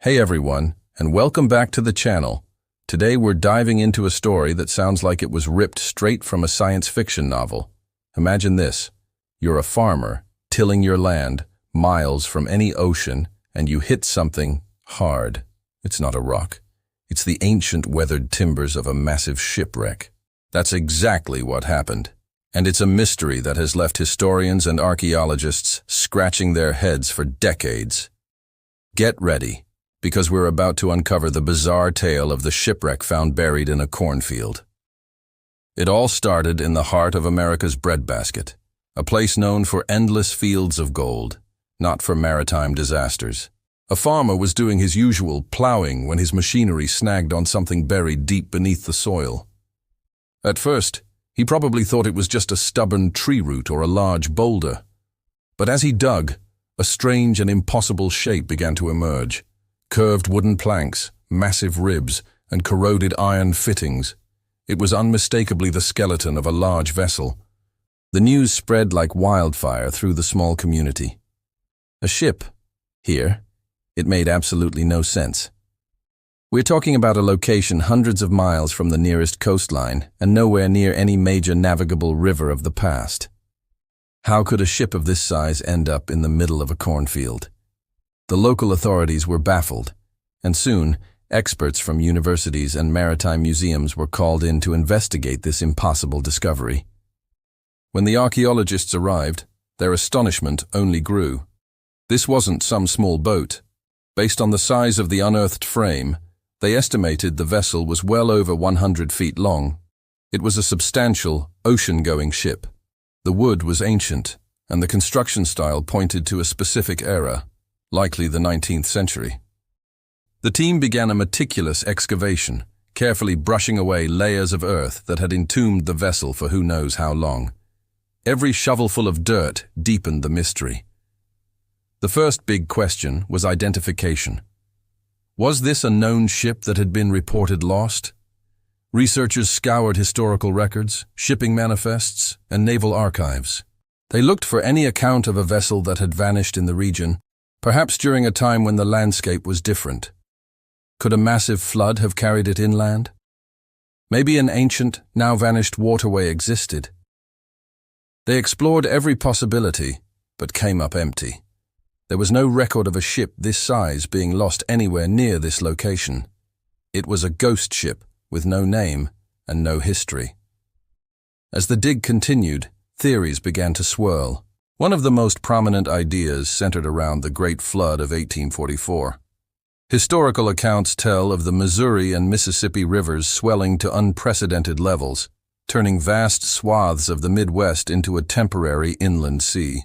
Hey everyone, and welcome back to the channel. Today we're diving into a story that sounds like it was ripped straight from a science fiction novel. Imagine this. You're a farmer, tilling your land, miles from any ocean, and you hit something hard. It's not a rock. It's the ancient weathered timbers of a massive shipwreck. That's exactly what happened. And it's a mystery that has left historians and archaeologists scratching their heads for decades. Get ready, because we're about to uncover the bizarre tale of the shipwreck found buried in a cornfield. It all started in the heart of America's breadbasket, a place known for endless fields of gold, not for maritime disasters. A farmer was doing his usual plowing when his machinery snagged on something buried deep beneath the soil. At first, he probably thought it was just a stubborn tree root or a large boulder. But as he dug, a strange and impossible shape began to emerge. Curved wooden planks, massive ribs, and corroded iron fittings. It was unmistakably the skeleton of a large vessel. The news spread like wildfire through the small community. A ship? Here? It made absolutely no sense. We're talking about a location hundreds of miles from the nearest coastline and nowhere near any major navigable river of the past. How could a ship of this size end up in the middle of a cornfield? The local authorities were baffled, and soon, experts from universities and maritime museums were called in to investigate this impossible discovery. When the archaeologists arrived, their astonishment only grew. This wasn't some small boat. Based on the size of the unearthed frame, they estimated the vessel was well over 100 feet long. It was a substantial, ocean-going ship. The wood was ancient, and the construction style pointed to a specific era, likely the 19th century. The team began a meticulous excavation, carefully brushing away layers of earth that had entombed the vessel for who knows how long. Every shovelful of dirt deepened the mystery. The first big question was identification. Was this a known ship that had been reported lost? Researchers scoured historical records, shipping manifests, and naval archives. They looked for any account of a vessel that had vanished in the region, perhaps during a time when the landscape was different. Could a massive flood have carried it inland? Maybe an ancient, now vanished waterway existed. They explored every possibility, but came up empty. There was no record of a ship this size being lost anywhere near this location. It was a ghost ship with no name and no history. As the dig continued, theories began to swirl. One of the most prominent ideas centered around the Great Flood of 1844. Historical accounts tell of the Missouri and Mississippi rivers swelling to unprecedented levels, turning vast swaths of the Midwest into a temporary inland sea.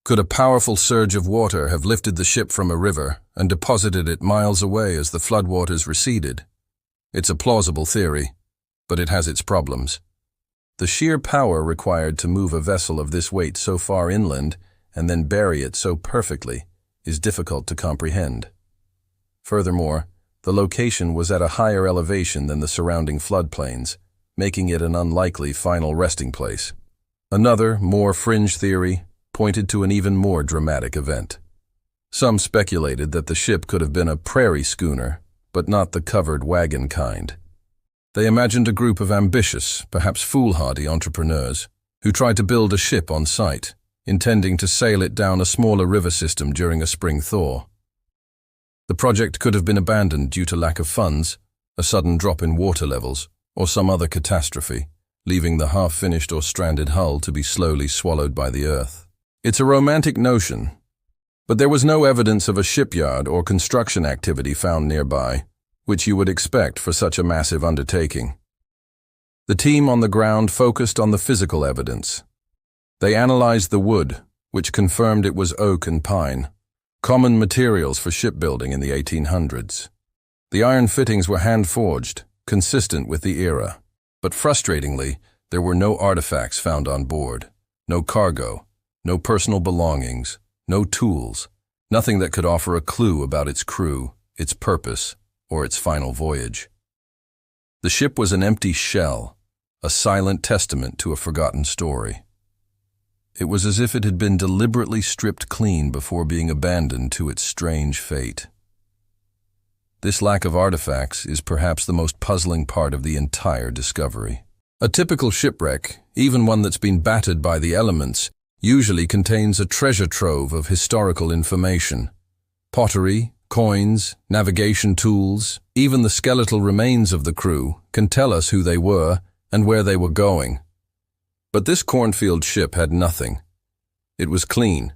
Could a powerful surge of water have lifted the ship from a river and deposited it miles away as the floodwaters receded? It's a plausible theory, but it has its problems. The sheer power required to move a vessel of this weight so far inland and then bury it so perfectly is difficult to comprehend. Furthermore, the location was at a higher elevation than the surrounding floodplains, making it an unlikely final resting place. Another, more fringe theory pointed to an even more dramatic event. Some speculated that the ship could have been a prairie schooner, but not the covered wagon kind. They imagined a group of ambitious, perhaps foolhardy entrepreneurs who tried to build a ship on site, intending to sail it down a smaller river system during a spring thaw. The project could have been abandoned due to lack of funds, a sudden drop in water levels, or some other catastrophe, leaving the half-finished or stranded hull to be slowly swallowed by the earth. It's a romantic notion, but there was no evidence of a shipyard or construction activity found nearby, which you would expect for such a massive undertaking. The team on the ground focused on the physical evidence. They analyzed the wood, which confirmed it was oak and pine, common materials for shipbuilding in the 1800s. The iron fittings were hand-forged, consistent with the era, but frustratingly, there were no artifacts found on board, no cargo, no personal belongings, no tools, nothing that could offer a clue about its crew, its purpose, or its final voyage. The ship was an empty shell, a silent testament to a forgotten story. It was as if it had been deliberately stripped clean before being abandoned to its strange fate. This lack of artifacts is perhaps the most puzzling part of the entire discovery. A typical shipwreck, even one that's been battered by the elements, usually contains a treasure trove of historical information. Pottery, coins, navigation tools, even the skeletal remains of the crew can tell us who they were and where they were going. But this Cornfield ship had nothing. It was clean.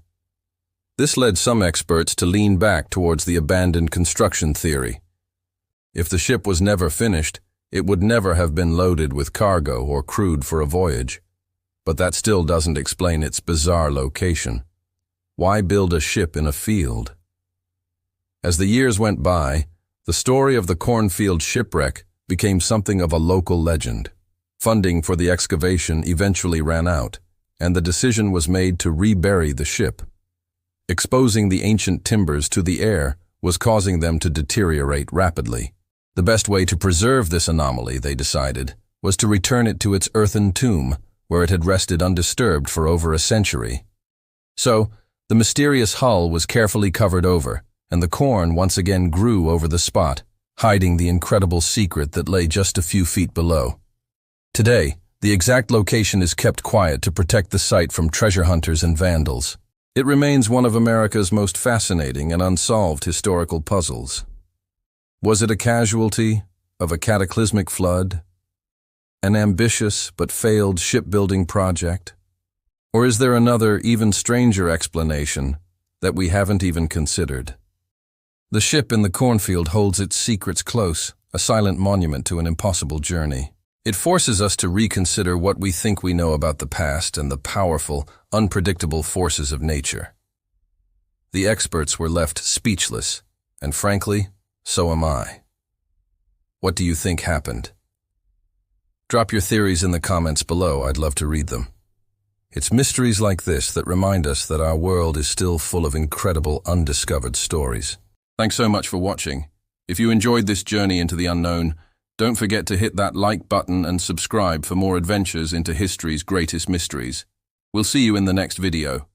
This led some experts to lean back towards the abandoned construction theory. If the ship was never finished, it would never have been loaded with cargo or crewed for a voyage. But that still doesn't explain its bizarre location. Why build a ship in a field? As the years went by, the story of the Cornfield shipwreck became something of a local legend. Funding for the excavation eventually ran out, and the decision was made to rebury the ship. Exposing the ancient timbers to the air was causing them to deteriorate rapidly. The best way to preserve this anomaly, they decided, was to return it to its earthen tomb, where it had rested undisturbed for over a century. So, the mysterious hull was carefully covered over, and the corn once again grew over the spot, hiding the incredible secret that lay just a few feet below. Today, the exact location is kept quiet to protect the site from treasure hunters and vandals. It remains one of America's most fascinating and unsolved historical puzzles. Was it a casualty of a cataclysmic flood? An ambitious but failed shipbuilding project? Or is there another, even stranger explanation that we haven't even considered? The ship in the Cornfield holds its secrets close, a silent monument to an impossible journey. It forces us to reconsider what we think we know about the past and the powerful, unpredictable forces of nature. The experts were left speechless, and frankly, so am I. What do you think happened? Drop your theories in the comments below. I'd love to read them. It's mysteries like this that remind us that our world is still full of incredible undiscovered stories. Thanks so much for watching. If you enjoyed this journey into the unknown, don't forget to hit that like button and subscribe for more adventures into history's greatest mysteries. We'll see you in the next video.